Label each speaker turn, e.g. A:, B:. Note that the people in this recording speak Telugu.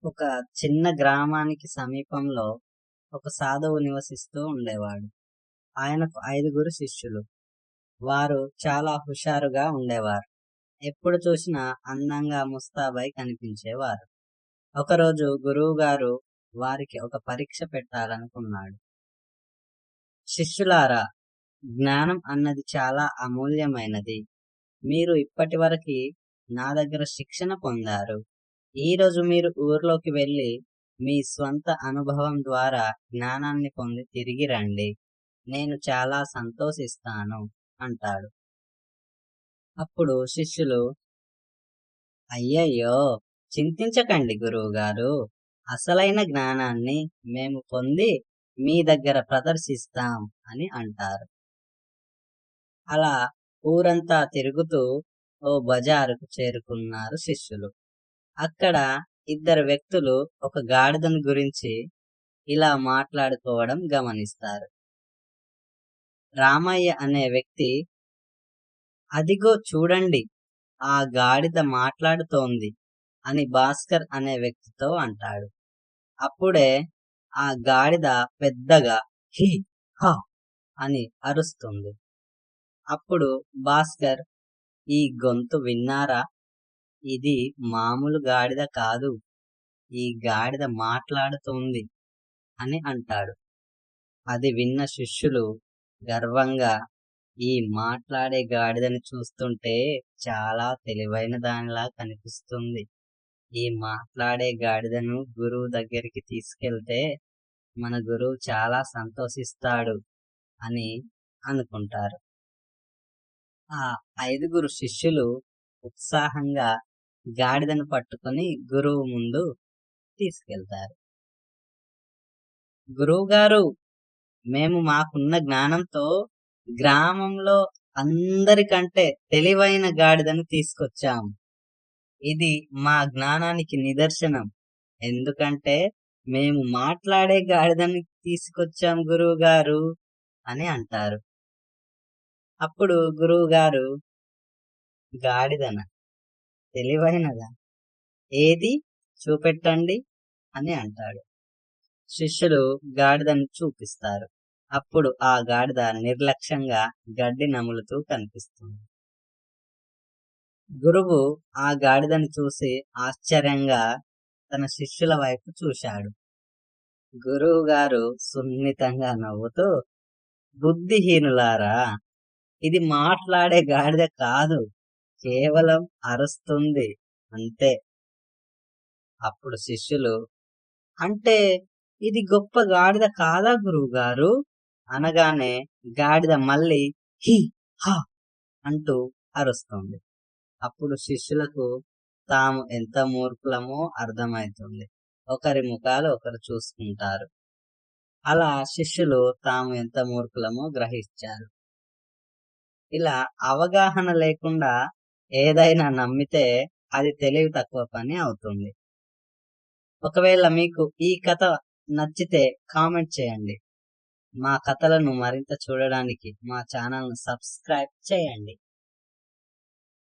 A: ఒక చిన్న గ్రామానికి సమీపంలో ఒక సాధువు నివసిస్తూ ఉండేవాడు. ఆయనకు 5 శిష్యులు. వారు చాలా హుషారుగా ఉండేవారు. ఎప్పుడు చూసినా అందంగా ముస్తాబై కనిపించేవారు. ఒకరోజు గురువుగారు వారికి ఒక పరీక్ష పెట్టాలనుకున్నాడు. శిష్యులారా, జ్ఞానం అన్నది చాలా అమూల్యమైనది. మీరు ఇప్పటివరకి నా దగ్గర శిక్షణ పొందారు. ఈ రోజు మీరు ఊర్లోకి వెళ్ళి మీ స్వంత అనుభవం ద్వారా జ్ఞానాన్ని పొంది తిరిగి రండి. నేను చాలా సంతోషిస్తాను అంటాడు. అప్పుడు శిష్యులు, అయ్యయ్యో, చింతించకండి గురువుగారు. అసలైన జ్ఞానాన్ని మేము పొంది మీ దగ్గర ప్రదర్శిస్తాం అని అంటారు. అలా ఊరంతా తిరుగుతూ ఓ బజారుకు చేరుకున్నారు శిష్యులు. అక్కడ 2 వ్యక్తులు ఒక గాడిదను గురించి ఇలా మాట్లాడుకోవడం గమనిస్తారు. రామయ్య అనే వ్యక్తి, అదిగో చూడండి, ఆ గాడిద మాట్లాడుతోంది అని భాస్కర్ అనే వ్యక్తితో అంటాడు. అప్పుడే ఆ గాడిద పెద్దగా హి హ అని అరుస్తుంది. అప్పుడు భాస్కర్, ఈ గొంతు విన్నారా? ఇది మామూలు గాడిద కాదు, ఈ గాడిద మాట్లాడుతోంది అని అంటాడు. అది విన్న శిష్యులు గర్వంగా, ఈ మాట్లాడే గాడిదని చూస్తుంటే చాలా తెలివైన దానిలా కనిపిస్తుంది. ఈ మాట్లాడే గాడిదను గురువు దగ్గరికి తీసుకెళ్తే మన గురువు చాలా సంతోషిస్తాడు అని అనుకుంటారు. ఆ 5 శిష్యులు ఉత్సాహంగా గాడిదను పట్టుకొని గురువు ముందు తీసుకెళ్తారు. గురువు గారు, మేము మాకున్న జ్ఞానంతో గ్రామంలో అందరికంటే తెలివైన గాడిదను తీసుకొచ్చాం. ఇది మా జ్ఞానానికి నిదర్శనం. ఎందుకంటే మేము మాట్లాడే గాడిదని తీసుకొచ్చాం గురువు గారు అని అంటారు. అప్పుడు గురువు గారు, గాడిదన తెలివైనదా? ఏది చూపెట్టండి అని అంటాడు. శిష్యులు గాడిదను చూపిస్తారు. అప్పుడు ఆ గాడిద నిర్లక్ష్యంగా గడ్డి నములుతూ కనిపిస్తుంది. గురువు ఆ గాడిదను చూసి ఆశ్చర్యంగా తన శిష్యుల వైపు చూశాడు. గురువు గారు సున్నితంగా నవ్వుతూ, బుద్ధిహీనులారా, ఇది మాట్లాడే గాడిద కాదు, కేవలం అరుస్తుంది అంతే. అప్పుడు శిష్యులు, అంటే ఇది గొప్ప గాడిద కాదా గురువు గారు అనగానే గాడిద మళ్ళీ హి హ అంటూ అరుస్తుంది. అప్పుడు శిష్యులకు తాము ఎంత మూర్ఖులమో అర్థమవుతుంది. ఒకరి ముఖాలు ఒకరు చూసుకుంటారు. అలా శిష్యులు తాము ఎంత మూర్ఖులమో గ్రహించారు. ఇలా అవగాహన లేకుండా ఏదైనా నమ్మితే అది తెలివి తక్కువ పని అవుతుంది. ఒకవేళ మీకు ఈ కథ నచ్చితే కామెంట్ చేయండి. మా కథలను మరింత చూడడానికి మా ఛానల్ను సబ్స్క్రైబ్ చేయండి.